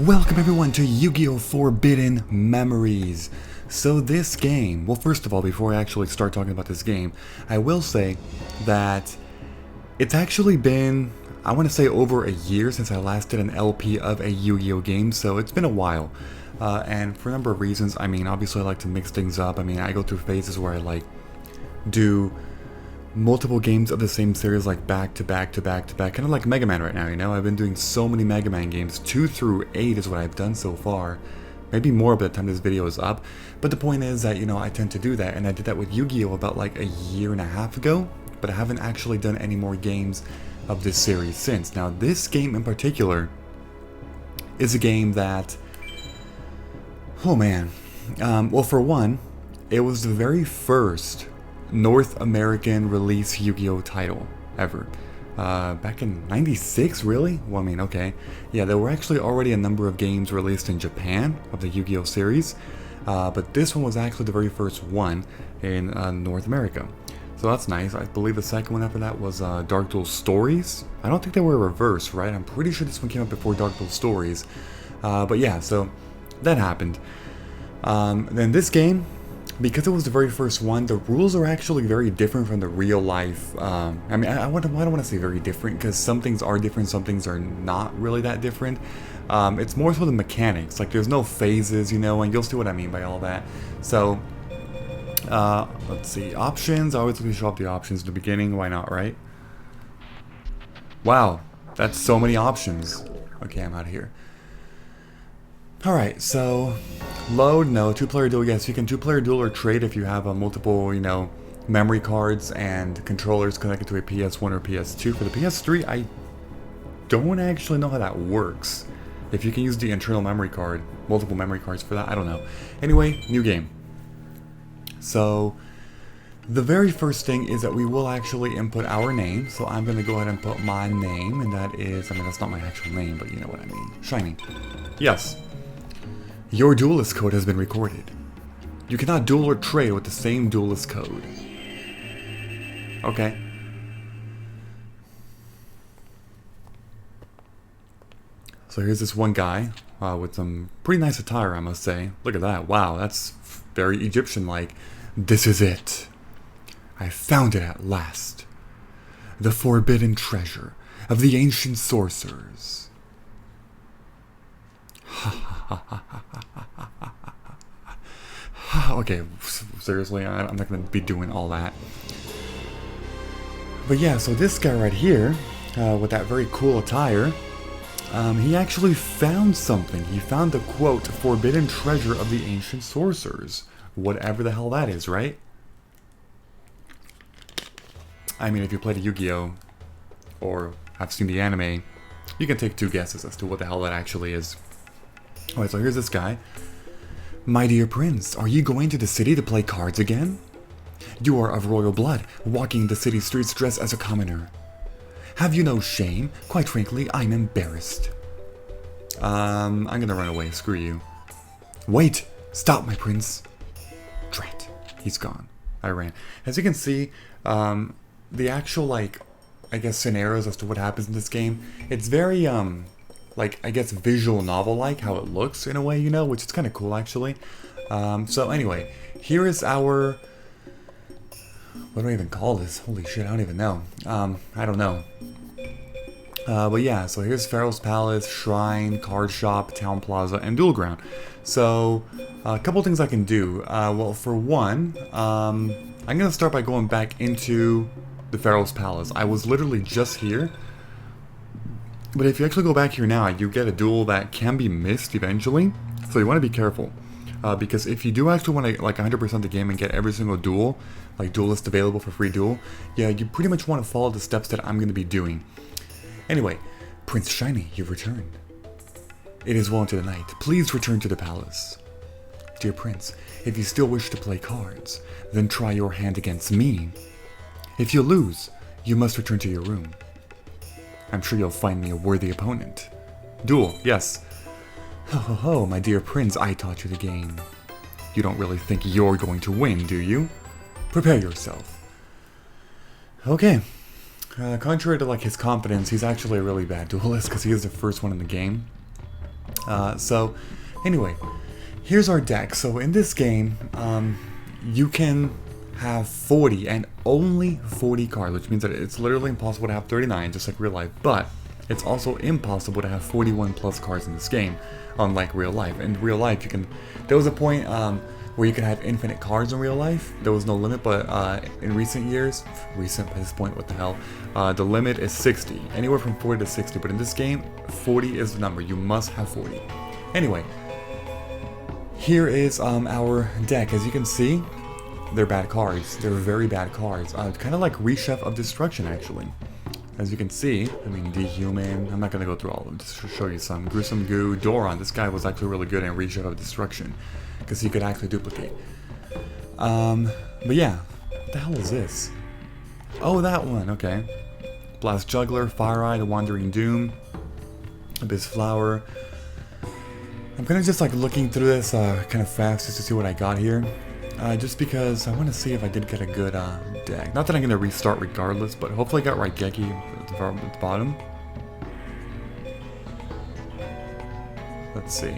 Welcome everyone to Yu-Gi-Oh! Forbidden Memories. So this game, well first of all, before I actually start talking about this game, I will say that it's actually been, I want to say over a year since I last did an LP of a Yu-Gi-Oh! Game, so it's been a while. And for a number of reasons, I mean, obviously I like to mix things up. I mean, I go through phases where I like do multiple games of the same series, like back to back to back to back, kind of like Mega Man right now, you know? I've been doing so many Mega Man games, 2 through 8 is what I've done so far. Maybe more by the time this video is up, but the point is that, you know, I tend to do that, and I did that with Yu-Gi-Oh! About like a year and a half ago, but I haven't actually done any more games of this series since. Now, this game in particular is a game that, oh man, well for one, it was the very first North American release Yu-Gi-Oh! Title ever. Back in '96, really? Well, I mean, okay. Yeah, there were actually already a number of games released in Japan of the Yu-Gi-Oh! Series, but this one was actually the very first one in North America. So that's nice. I believe the second one after that was Dark Duel Stories. I don't think they were reversed, right? I'm pretty sure this one came out before Dark Duel Stories. But yeah, so that happened. Then this game, because it was the very first one, the rules are actually very different from the real life. I mean, I don't want to say very different, because some things are different, some things are not really that different. It's more so the mechanics. Like, there's no phases, you know, and you'll see what I mean by all that. So, let's see. Options. I always like to show up the options in the beginning. Why not, right? Wow, that's so many options. Okay, I'm out of here. Alright, so load, no. 2-player duel, yes, you can 2-player duel or trade if you have multiple, you know, memory cards and controllers connected to a PS1 or PS2. For the PS3, I don't actually know how that works. If you can use the internal memory card, multiple memory cards for that, I don't know. Anyway, new game. So, the very first thing is that we will actually input our name. So I'm going to go ahead and put my name, and that is, I mean, that's not my actual name, but you know what I mean. Shiny. Yes. Your Duelist code has been recorded. You cannot duel or trade with the same Duelist code. Okay. So here's this one guy with some pretty nice attire, I must say. Look at that. Wow, that's very Egyptian-like. This is it. I found it at last. The forbidden treasure of the ancient sorcerers. Okay, seriously, I'm not going to be doing all that. But yeah, so this guy right here, with that very cool attire, he actually found something. He found the, quote, forbidden treasure of the ancient sorcerers. Whatever the hell that is, right? I mean, if you played a Yu-Gi-Oh! Or have seen the anime, you can take 2 guesses as to what the hell that actually is. Alright, so here's this guy. My dear prince, are you going to the city to play cards again? You are of royal blood, walking the city streets dressed as a commoner. Have you no shame? Quite frankly, I'm embarrassed. I'm gonna run away, screw you. Wait! Stop, my prince! Drat. He's gone. I ran. As you can see, the actual, like, I guess scenarios as to what happens in this game, it's very, like, I guess visual novel-like, how it looks in a way, you know, which is kind of cool, actually. So anyway, here is our, what do I even call this? Holy shit, I don't even know. I don't know. But yeah, so here's Pharaoh's Palace, Shrine, Card Shop, Town Plaza, and Duel Ground. So, a couple things I can do. Well, for one, I'm going to start by going back into the Pharaoh's Palace. I was literally just here. But if you actually go back here now, you get a duel that can be missed eventually. So you want to be careful. Because if you do actually want to like 100% the game and get every single duel, like Duelist available for free duel, yeah, you pretty much want to follow the steps that I'm going to be doing. Anyway, Prince Shiny, you've returned. It is well into the night. Please return to the palace. Dear Prince, if you still wish to play cards, then try your hand against me. If you lose, you must return to your room. I'm sure you'll find me a worthy opponent. Duel, yes. Ho ho ho, my dear prince, I taught you the game. You don't really think you're going to win, do you? Prepare yourself. Okay. Contrary to like his confidence, he's actually a really bad duelist because he is the first one in the game. So, anyway, here's our deck. So in this game, you can have 40 and only 40 cards, which means that it's literally impossible to have 39, just like real life, but it's also impossible to have 41 plus cards in this game, unlike real life. In real life, you can, there was a point where you can have infinite cards in real life. There was no limit, but in recent years, recent by this point, what the hell, the limit is 60, anywhere from 40 to 60, but in this game, 40 is the number. You must have 40. Anyway, here is our deck. As you can see, they're bad cards. They're very bad cards. Kind of like Reshef of Destruction, actually. As you can see, I mean, Dehuman, I'm not going to go through all of them, just to show you some. Gruesome Goo, Doron, this guy was actually really good in Reshef of Destruction, because he could actually duplicate. But yeah, what the hell is this? Oh, that one, okay. Blast Juggler, Fire Eye, the Wandering Doom, Abyss Flower. I'm kind of just like looking through this kind of fast just to see what I got here. Just because I want to see if I did get a good deck. Not that I'm going to restart regardless, but hopefully I got Raigeki at the bottom. Let's see.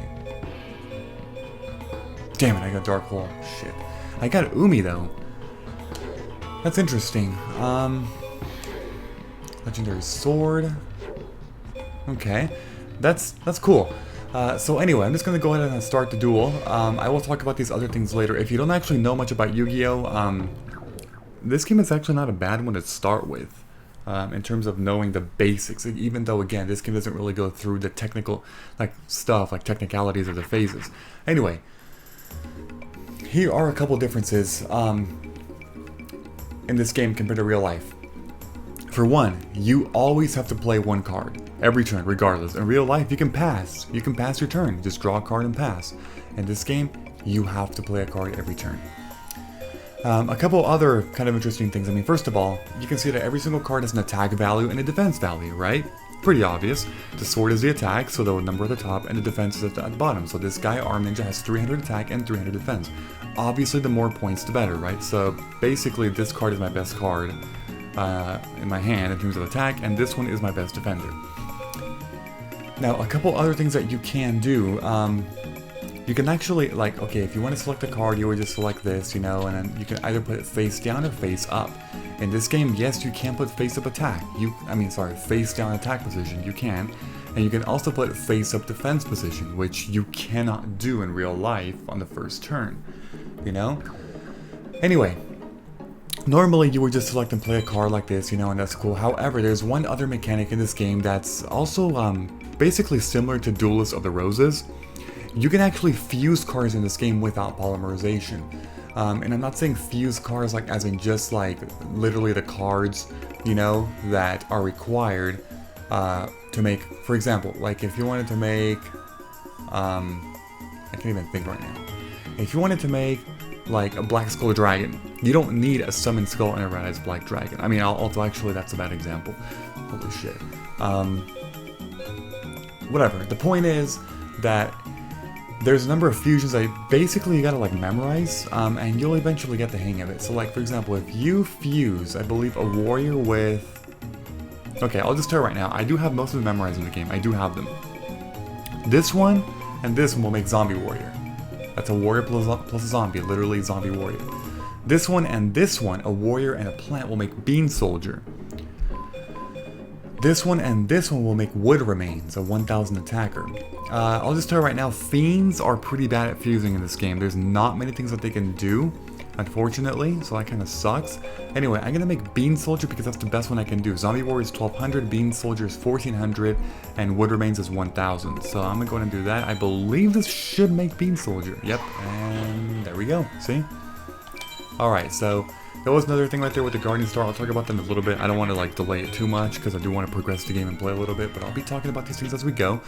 Damn it, I got Dark Hole. Shit. I got Umi though. That's interesting. Legendary Sword. Okay. That's cool. So anyway, I'm just going to go ahead and start the duel. I will talk about these other things later. If you don't actually know much about Yu-Gi-Oh, this game is actually not a bad one to start with, in terms of knowing the basics. Even though, again, this game doesn't really go through the technical stuff, like technicalities of the phases. Anyway, here are a couple differences in this game compared to real life. For one, you always have to play one card every turn, regardless. In real life, you can pass. You can pass your turn. Just draw a card and pass. In this game, you have to play a card every turn. A couple other kind of interesting things. I mean, first of all, you can see that every single card has an attack value and a defense value, right? Pretty obvious. The sword is the attack, so the number at the top, and the defense is at the bottom. So this guy, Arm Ninja, has 300 attack and 300 defense. Obviously, the more points, the better, right? So basically, this card is my best card in my hand in terms of attack, and this one is my best defender. Now, a couple other things that you can do. You can actually, like, okay, if you want to select a card, you would just select this, you know, and then you can either put it face down or face up. In this game, yes, you can put face up attack. Face down attack position, you can. And you can also put face up defense position, which you cannot do in real life on the first turn, you know? Anyway, normally you would just select and play a card like this, you know, and that's cool. However, there's one other mechanic in this game that's also basically similar to Duelists of the Roses. You can actually fuse cards in this game without polymerization. And I'm not saying fuse cards like as in just like literally the cards, you know, that are required to make, for example, like if you wanted to make, I can't even think right now. If you wanted to make like a Black Skull Dragon, you don't need a Summon Skull and a Red Eyes Black Dragon. I mean, although actually that's a bad example. Holy shit. Whatever. The point is that there's a number of fusions that basically you gotta like memorize, and you'll eventually get the hang of it. So like, for example, if you fuse, I believe, a warrior with... Okay, I'll just tell you right now, I do have most of them memorized in the game. I do have them. This one and this one will make Zombie Warrior. That's a warrior plus a zombie, literally zombie warrior. This one and this one, a warrior and a plant, will make Bean Soldier. This one and this one will make Wood Remains, a 1000 attacker. I'll just tell you right now, Fiends are pretty bad at fusing in this game. There's not many things that they can do, unfortunately, so that kind of sucks. Anyway, I'm going to make Bean Soldier because that's the best one I can do. Zombie Warrior is 1200, Bean Soldier is 1400, and Wood Remains is 1000. So I'm going to go ahead and do that. I believe this should make Bean Soldier. Yep, and there we go. See? Alright, so there was another thing right there with the Guardian Star. I'll talk about them in a little bit. I don't want to like delay it too much because I do want to progress the game and play a little bit, but I'll be talking about these things as we go.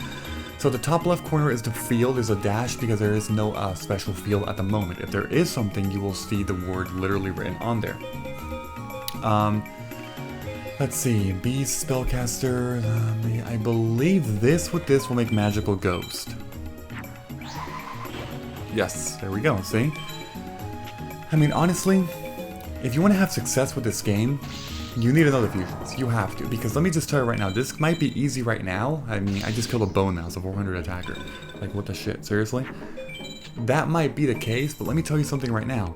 So the top left corner is the field. There's a dash because there is no special field at the moment. If there is something, you will see the word literally written on there. Let's see, Beast, Spellcaster, I believe this with this will make Magical Ghost. Yes, there we go, see? I mean, honestly, if you want to have success with this game, you need another fusions. You have to, because let me just tell you right now, this might be easy right now. I mean, I just killed a Bone Mouse, a 400 attacker. Like, what the shit? Seriously? That might be the case, but let me tell you something right now.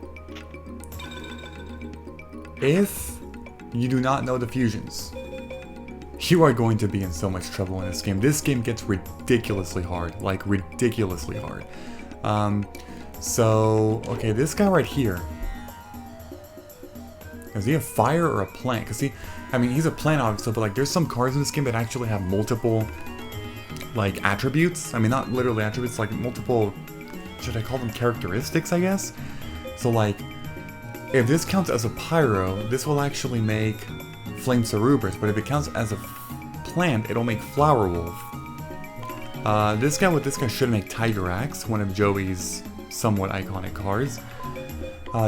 If you do not know the fusions, you are going to be in so much trouble in this game. This game gets ridiculously hard. Like, ridiculously hard. So, okay, this guy right here. Is he a fire or a plant? Because I mean, he's a plant obviously, but like, there's some cards in this game that actually have multiple, like, attributes. I mean, not literally attributes, like multiple, should I call them characteristics, I guess? So like, if this counts as a pyro, this will actually make Flame Cerberus, but if it counts as a plant, it'll make Flower Wolf. This guy with this guy should make Tiger Axe, one of Joey's somewhat iconic cards.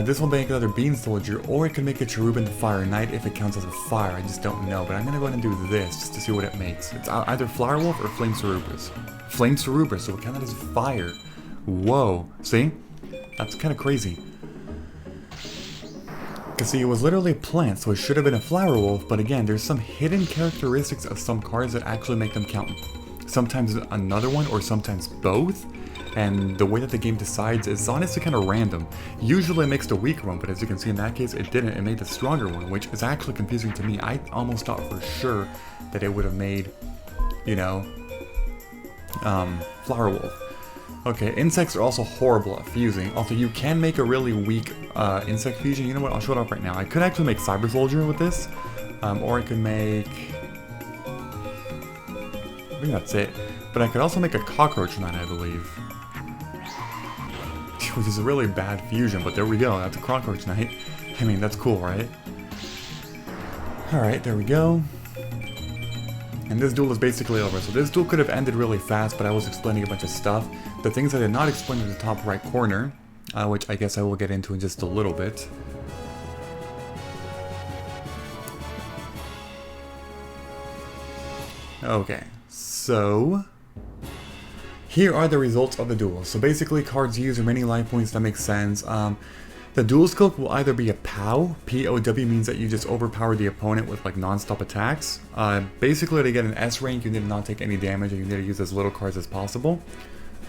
This will make another Bean Soldier, or it could make a Cherubim the Fire Knight if it counts as a fire. I just don't know, but I'm gonna go ahead and do this just to see what it makes. It's either Flower Wolf or Flame Cerberus. Flame Cerberus, so it counted as fire. Whoa, see? That's kind of crazy. Because see, it was literally a plant, so it should have been a Flower Wolf, but again, there's some hidden characteristics of some cards that actually make them count. Sometimes another one, or sometimes both. And the way that the game decides is honestly kind of random. Usually it makes the weaker one, but as you can see in that case, it didn't. It made the stronger one, which is actually confusing to me. I almost thought for sure that it would have made, you know, Flower Wolf. Okay, insects are also horrible at fusing. Also, you can make a really weak insect fusion. You know what? I'll show it off right now. I could actually make Cyber Soldier with this, or I could make... I think that's it. But I could also make a Cockroach Knight, I believe. Which is a really bad fusion, but there we go. That's a Cockroach Knight. I mean, that's cool, right? Alright, there we go. And this duel is basically over. So this duel could have ended really fast, but I was explaining a bunch of stuff. The things I did not explain in the top right corner, which I guess I will get into in just a little bit. Okay, so here are the results of the duel. So basically, cards use remaining life points. That makes sense. The duel skill will either be a POW. P-O-W means that you just overpower the opponent with like non-stop attacks. Basically, to get an S rank, you need to not take any damage, and you need to use as little cards as possible.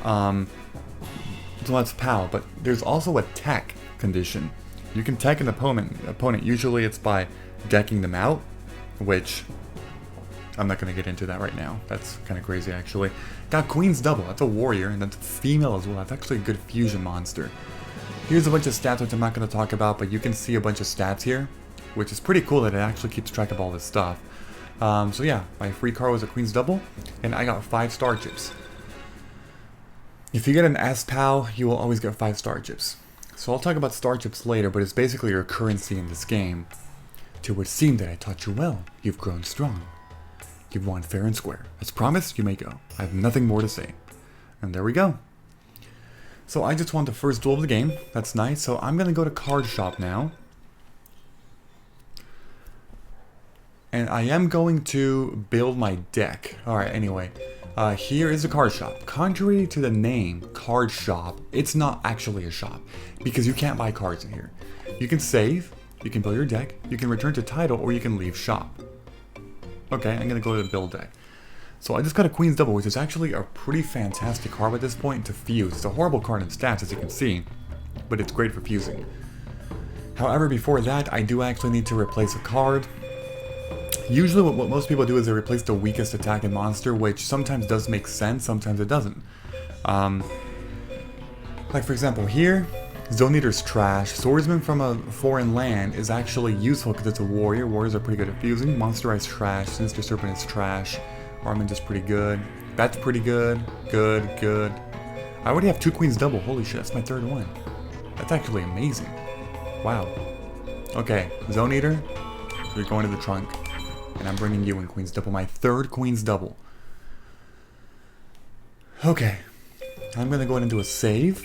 So that's POW. But there's also a tech condition. You can tech an opponent. Usually, it's by decking them out, which I'm not going to get into that right now. That's kind of crazy, actually. Got Queen's Double. That's a warrior, and that's female as well. That's actually a good fusion monster. Here's a bunch of stats which I'm not going to talk about, but you can see a bunch of stats here, which is pretty cool that it actually keeps track of all this stuff. So yeah, my free card was a Queen's Double, and I got 5 star chips. If you get an S-POW, you will always get 5 star chips. So I'll talk about star chips later, but it's basically your currency in this game. "It would seem that I taught you well. You've grown strong. You've won fair and square. As promised, you may go. I have nothing more to say." And there we go. So I just won the first duel of the game. That's nice. So I'm going to go to Card Shop now. And I am going to build my deck. Alright, anyway. Here is the Card Shop. Contrary to the name, Card Shop, it's not actually a shop. Because you can't buy cards in here. You can save, you can build your deck, you can return to title, or you can leave shop. Okay, I'm going to go to the build deck. So I just got a Queen's Double, which is actually a pretty fantastic card at this point to fuse. It's a horrible card in stats, as you can see, but it's great for fusing. However, before that, I do actually need to replace a card. Usually what most people do is they replace the weakest attacking monster, which sometimes does make sense, sometimes it doesn't. Like for example, here, Zone Eater's trash. Swordsman from a foreign land is actually useful because it's a warrior. Warriors are pretty good at fusing. Monster Eye's trash. Sinister Serpent is trash. Armament is pretty good. That's pretty good. Good. I already have 2 Queen's Double. Holy shit, that's my 3rd one. That's actually amazing. Wow. Okay, Zone Eater, you're going to the trunk. And I'm bringing you in Queen's Double. My 3rd Queen's Double. Okay. I'm going to go ahead and do a save.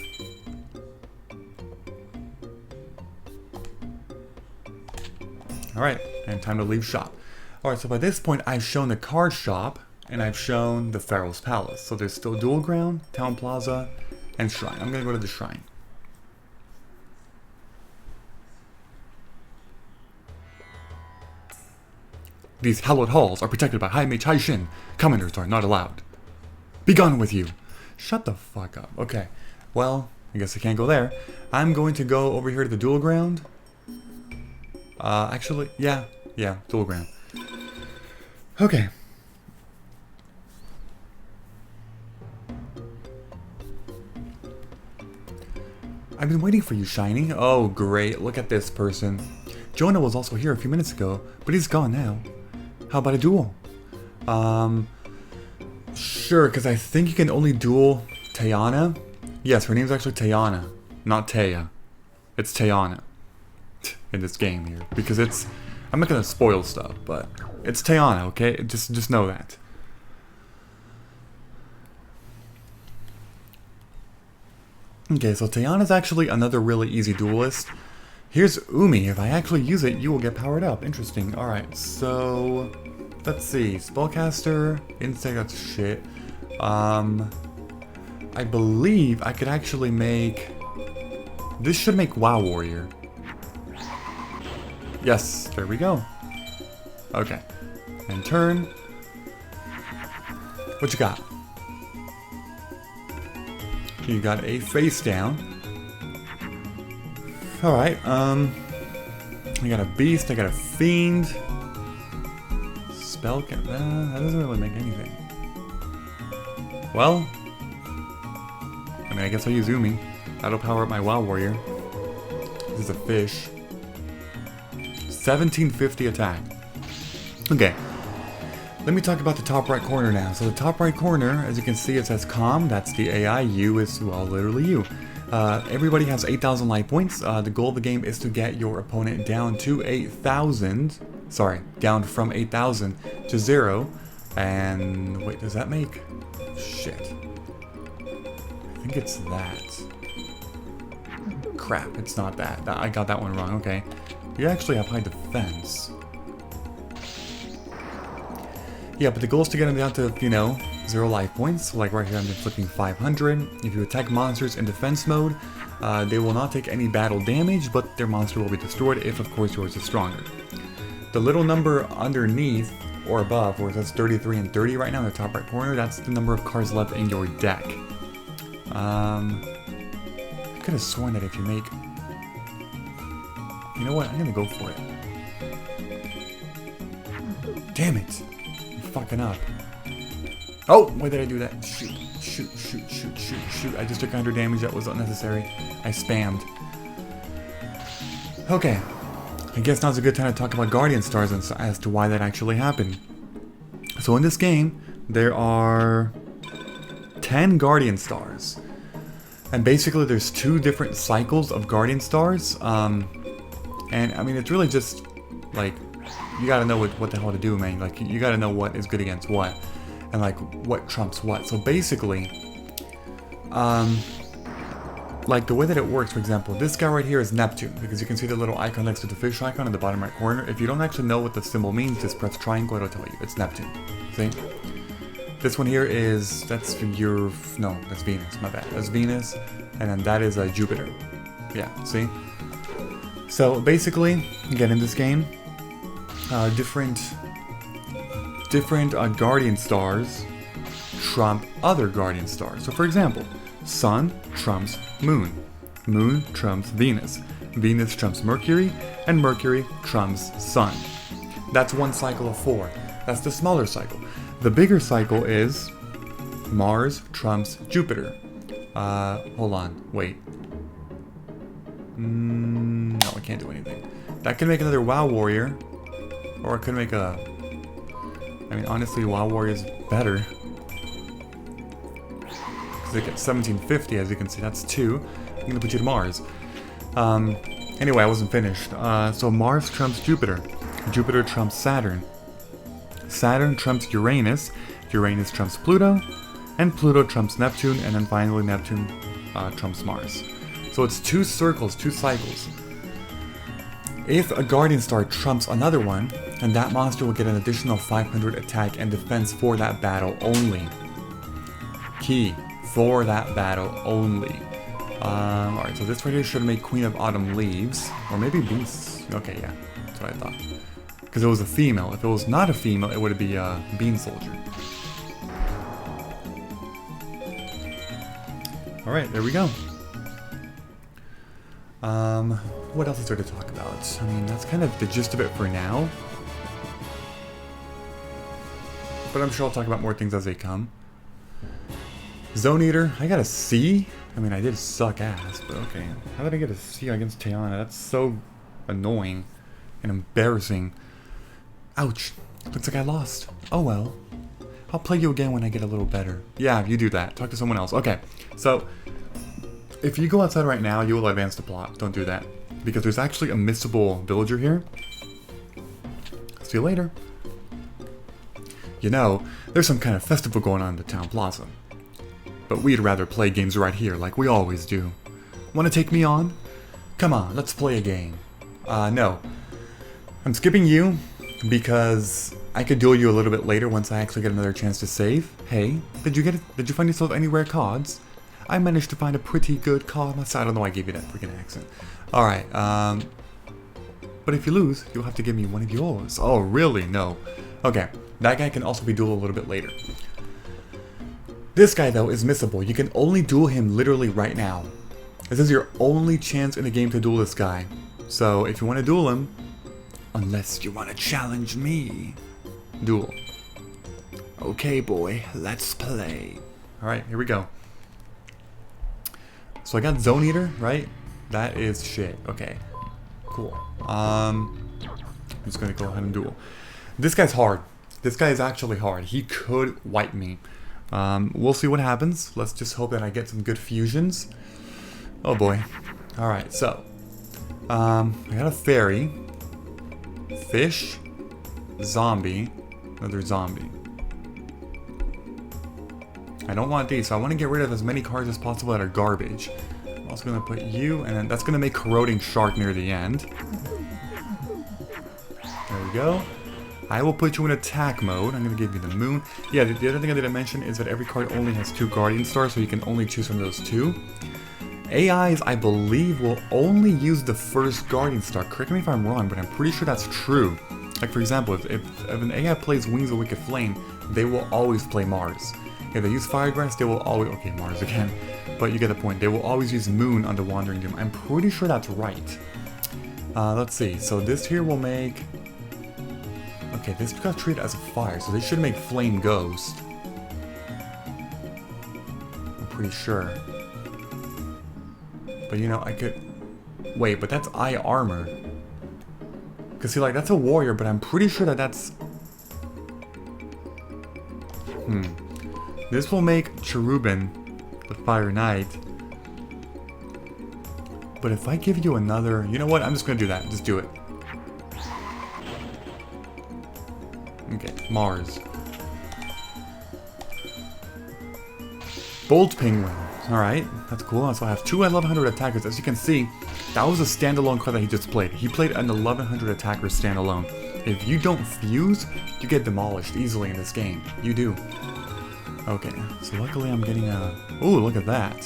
Alright, and time to leave shop. Alright, so by this point, I've shown the card shop, and I've shown the Pharaoh's Palace. So there's still Duel Ground, Town Plaza, and Shrine. I'm gonna go to the Shrine. These hallowed halls are protected by High Mage Haishin. Commoners are not allowed. Begone with you! Shut the fuck up. Okay. Well, I guess I can't go there. I'm going to go over here to the duel ground. Actually, yeah, duel ground. Okay. I've been waiting for you, Shiny. Oh, great. Look at this person. Jonah was also here a few minutes ago, but he's gone now. How about a duel? Sure, because I think you can only duel Teana. Yes, her name's actually Teana, not Teia. It's Teana in this game here, because it's... I'm not gonna spoil stuff, but it's Teana, okay? Just know that. Okay, so Teana's actually another really easy duelist. Here's Umi. If I actually use it, you will get powered up. Interesting. Alright, so... let's see. Spellcaster, Insect, that's shit. I believe I could actually make... this should make WoW Warrior. Yes, there we go. Okay. And turn. What you got? You got a face down. Alright, I got a beast, I got a fiend. That doesn't really make anything. Well, I mean, I guess I'll use Umi. That'll power up my WoW Warrior. This is a fish. 1750 attack. Okay. Let me talk about the top right corner now. So the top right corner, as you can see, it says calm. That's the AI. You is, well, literally you. Everybody has 8,000 life points. The goal of the game is to get your opponent down to 8,000. Sorry, down from 8,000 to 0. And wait, does that make... shit. I think it's that. Crap, it's not that. I got that one wrong, okay. You actually have high defense. Yeah, but the goal is to get them down to, you know, 0 life points. So like right here, I'm inflicting 500. If you attack monsters in defense mode, they will not take any battle damage, but their monster will be destroyed if, of course, yours is stronger. The little number underneath or above, where it says 33 and 30 right now in the top right corner, that's the number of cards left in your deck. I could have sworn that if you make... you know what? I'm gonna go for it. Damn it! I'm fucking up. Oh! Why did I do that? Shoot. I just took 100 damage. That was unnecessary. I spammed. Okay. I guess now's a good time to talk about Guardian Stars and as to why that actually happened. So in this game, there are 10 Guardian Stars. And basically there's 2 different cycles of Guardian Stars. And I mean, it's really just, like, you gotta know what the hell to do, man. Like, you gotta know what is good against what. And, like, what trumps what. So basically, like, the way that it works, for example, this guy right here is Neptune, because you can see the little icon next to the fish icon in the bottom right corner. If you don't actually know what the symbol means, just press triangle, it'll tell you. It's Neptune. See? This one here is, that's your, no, that's Venus, my bad. That's Venus, and then that is Jupiter. Yeah, see? So, basically, again, in this game, different Guardian Stars trump other Guardian Stars. So, for example, Sun trumps Moon. Moon trumps Venus. Venus trumps Mercury, and Mercury trumps Sun. That's one cycle of 4. That's the smaller cycle. The bigger cycle is Mars trumps Jupiter. Hold on, wait. No, I can't do anything. That could make another WoW Warrior, or it could make a... I mean, honestly, WoW Warrior is better. Because it gets 1750, as you can see, that's 2. I'm gonna put you to Mars. Anyway, I wasn't finished. So Mars trumps Jupiter. Jupiter trumps Saturn. Saturn trumps Uranus. Uranus trumps Pluto. And Pluto trumps Neptune. And then finally Neptune trumps Mars. So it's 2 circles, 2 cycles. If a Guardian Star trumps another one, then that monster will get an additional 500 attack and defense for that battle only. Key. For that battle only. Alright, so this right here should make Queen of Autumn Leaves. Or maybe Beasts. Okay, yeah. That's what I thought. Because it was a female. If it was not a female, it would be a Bean Soldier. Alright, there we go. What else is there to talk about? I mean, that's kind of the gist of it for now. But I'm sure I'll talk about more things as they come. Zone Eater, I got a C? I mean, I did suck ass, but okay. How did I get a C against Teana? That's so annoying and embarrassing. Ouch. Looks like I lost. Oh well. I'll play you again when I get a little better. Yeah, you do that. Talk to someone else. Okay, so if you go outside right now, you will advance the plot. Don't do that. Because there's actually a missable villager here. See you later. You know, there's some kind of festival going on in the town plaza. But we'd rather play games right here, like we always do. Want to take me on? Come on, let's play a game. No. I'm skipping you because I could duel you a little bit later once I actually get another chance to save. Hey, did you find yourself any rare cards? I managed to find a pretty good card myself. I don't know why I gave you that freaking accent. Alright, but if you lose, you'll have to give me one of yours. Oh, really? No. Okay, that guy can also be dueled a little bit later. This guy, though, is missable. You can only duel him literally right now. This is your only chance in the game to duel this guy. So, if you want to duel him, unless you want to challenge me, duel. Okay, boy, let's play. Alright, here we go. So I got Zone Eater, right? That is shit. Okay, cool. I'm just gonna go ahead and duel. This guy's hard. This guy is actually hard. He could wipe me. We'll see what happens. Let's just hope that I get some good fusions. Oh boy. Alright, so. I got a fairy. Fish. Zombie. Another zombie. I don't want these, so I want to get rid of as many cards as possible that are garbage. I'm also going to put you, and then that's going to make Corroding Shark near the end. There we go. I will put you in attack mode. I'm going to give you the moon. Yeah, the other thing I didn't mention is that every card only has 2 Guardian Stars, so you can only choose from those 2. AIs, I believe, will only use the first Guardian Star. Correct me if I'm wrong, but I'm pretty sure that's true. Like, for example, if an AI plays Wings of Wicked Flame, they will always play Mars. If they use Fire Grass, they will always... Okay, Mars again. But you get the point. They will always use Moon on the Wandering Doom. I'm pretty sure that's right. Let's see. So this here will make... Okay, this got treated as a fire, so they should make Flame Ghost. I'm pretty sure. But you know, I could... Wait, but that's Eye Armor. Because see, like, that's a warrior, but I'm pretty sure that that's... This will make Cherubin the Fire Knight. But if I give you another... You know what? I'm just going to do that. Just do it. Okay, Mars. Bolt Penguin. Alright, that's cool. So I have 2 1100 attackers. As you can see, that was a standalone card that he just played. He played an 1100 attacker standalone. If you don't fuse, you get demolished easily in this game. You do. Okay, so luckily I'm getting a... Ooh, look at that.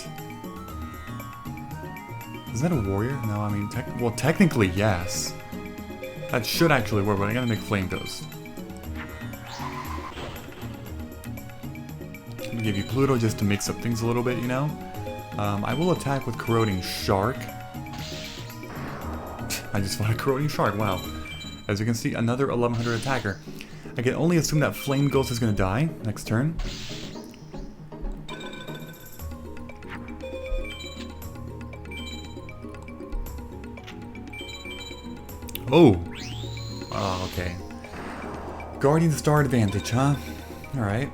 Is that a warrior? No, I mean, well, technically, yes. That should actually work, but I gotta make Flame Ghost. Let me give you Pluto just to mix up things a little bit, you know? I will attack with Corroding Shark. I just fought a Corroding Shark, wow. As you can see, another 1100 attacker. I can only assume that Flame Ghost is gonna die next turn. Oh! Oh, okay. Guardian Star advantage, huh? Alright.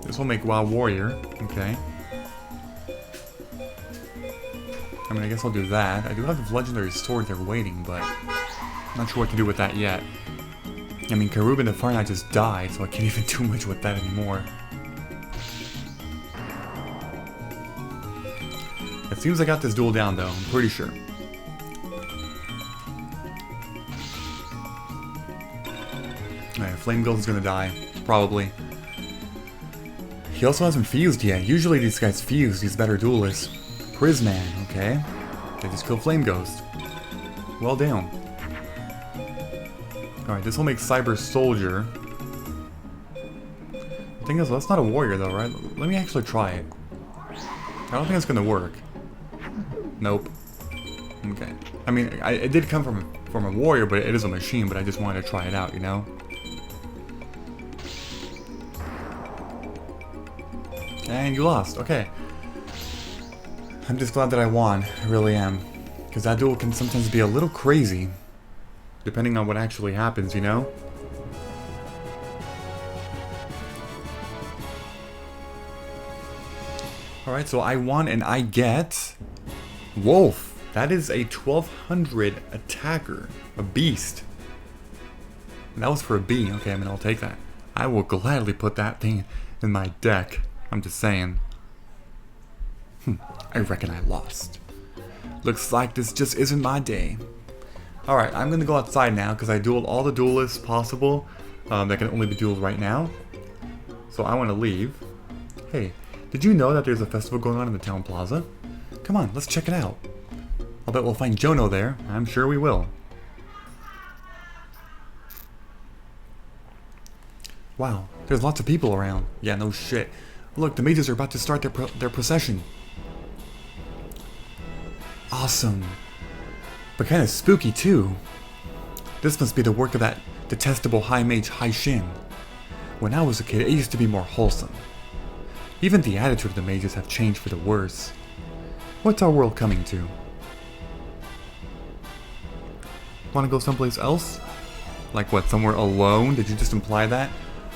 This will make Wild Warrior. Okay. I mean, I guess I'll do that. I do have the Legendary Sword there waiting, but I'm not sure what to do with that yet. I mean, Cherubin the Fire Knight just died, so I can't even do much with that anymore. It seems I got this duel down, though. I'm pretty sure. Alright, Flame Ghost is gonna die. Probably. He also hasn't fused yet. Usually these guys fuse, these better duelists. Prisman, okay. They just kill Flame Ghost. Well down. Alright, this will make Cyber Soldier. Thing is, that's not a warrior though, right? Let me actually try it. I don't think it's gonna work. Nope. Okay. I mean, it did come from a warrior, but it is a machine, but I just wanted to try it out, you know? And you lost. Okay. I'm just glad that I won. I really am. Because that duel can sometimes be a little crazy. Depending on what actually happens, you know? Alright, so I won and I get... Wolf! That is a 1200 attacker. A beast. And that was for a B. Okay, I mean, I'll take that. I will gladly put that thing in my deck. I'm just saying. I reckon I lost. Looks like this just isn't my day. Alright, I'm gonna go outside now because I dueled all the duelists possible that can only be dueled right now. So I want to leave. Hey, did you know that there's a festival going on in the town plaza? Come on, let's check it out. I'll bet we'll find Yugioh there. I'm sure we will. Wow, there's lots of people around. Yeah, no shit. Look, the mages are about to start their procession. Awesome. But kind of spooky too. This must be the work of that detestable high mage Haishin. When I was a kid, it used to be more wholesome. Even the attitude of the mages have changed for the worse. What's our world coming to? Want to go someplace else? Like what, somewhere alone? Did you just imply that?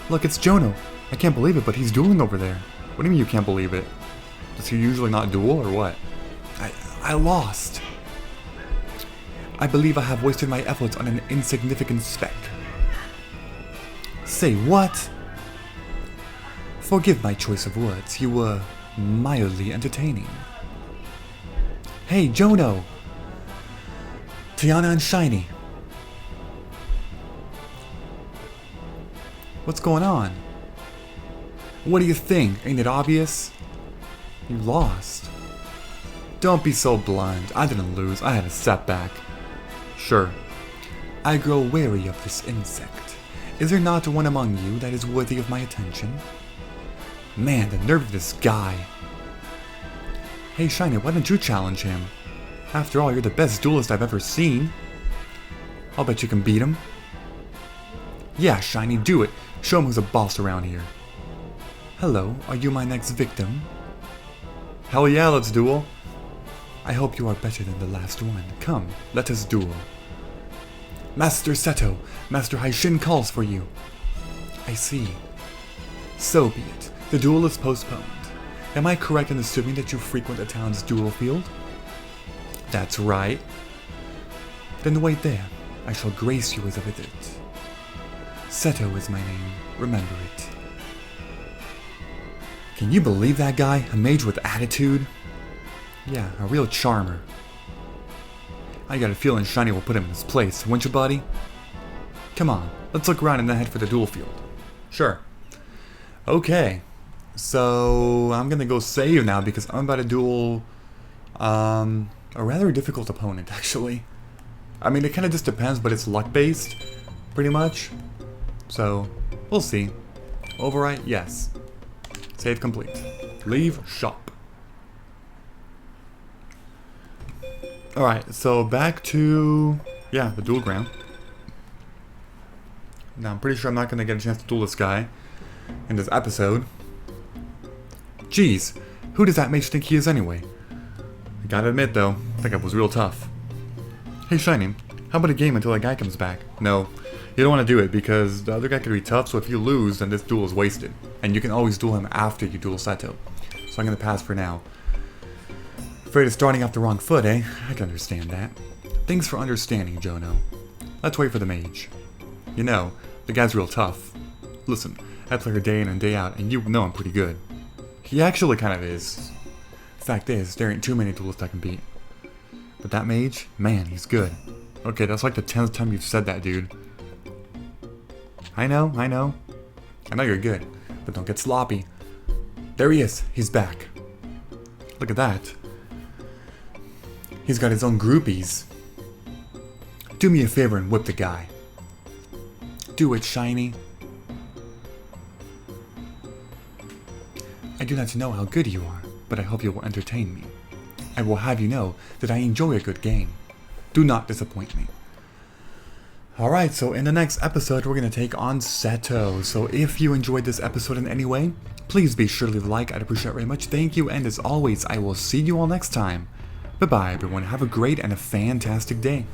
Look, it's Yugioh. I can't believe it, but he's dueling over there. What do you mean you can't believe it? Does he usually not duel, or what? I lost. I believe I have wasted my efforts on an insignificant speck. Say what? Forgive my choice of words. You were mildly entertaining. Hey, Yugioh! Teana and Shiny. What's going on? What do you think? Ain't it obvious? You lost. Don't be so blunt. I didn't lose. I had a setback. Sure. I grow wary of this insect. Is there not one among you that is worthy of my attention? Man, the nerve of this guy. Hey Shiny, why don't you challenge him? After all, you're the best duelist I've ever seen. I'll bet you can beat him. Yeah, Shiny, do it. Show him who's a boss around here. Hello, are you my next victim? Hell yeah, let's duel. I hope you are better than the last one. Come, let us duel. Master Seto, Master Haishin calls for you. I see. So be it. The duel is postponed. Am I correct in assuming that you frequent the town's duel field? That's right. Then wait there. I shall grace you with a visit. Seto is my name. Remember it. Can you believe that guy? A mage with attitude? Yeah, a real charmer. I got a feeling Shiny will put him in his place, won't you, buddy? Come on, let's look around and then head for the duel field. Sure. Okay. So, I'm gonna go save now because I'm about to duel a rather difficult opponent, actually. I mean, it kind of just depends, but it's luck-based, pretty much. So, we'll see. Overwrite, yes. Save complete. Leave shop. Alright, so back to, yeah, the duel ground. Now, I'm pretty sure I'm not going to get a chance to duel this guy in this episode. Jeez, who does that mage think he is anyway? I gotta admit though, I think I was real tough. Hey Shiny, how about a game until that guy comes back? No, you don't want to do it because the other guy could be tough, so if you lose, then this duel is wasted. And you can always duel him after you duel Seto. So I'm gonna pass for now. Afraid of starting off the wrong foot, eh? I can understand that. Thanks for understanding, Yugioh. Let's wait for the mage. You know, the guy's real tough. Listen, I play her day in and day out, and you know I'm pretty good. He actually kind of is. Fact is, there ain't too many duelists I can beat. But that mage, man, he's good. Okay, that's like the 10th time you've said that, dude. I know. I know you're good, but don't get sloppy. There he is, he's back. Look at that. He's got his own groupies. Do me a favor and whip the guy. Do it, Shiny. do not know how good you are, but I hope you will entertain me. I will have you know that I enjoy a good game. Do not disappoint me. Alright, so in the next episode, we're going to take on Seto. So if you enjoyed this episode in any way, please be sure to leave a like. I'd appreciate it very much. Thank you, and as always, I will see you all next time. Bye-bye, everyone. Have a great and a fantastic day.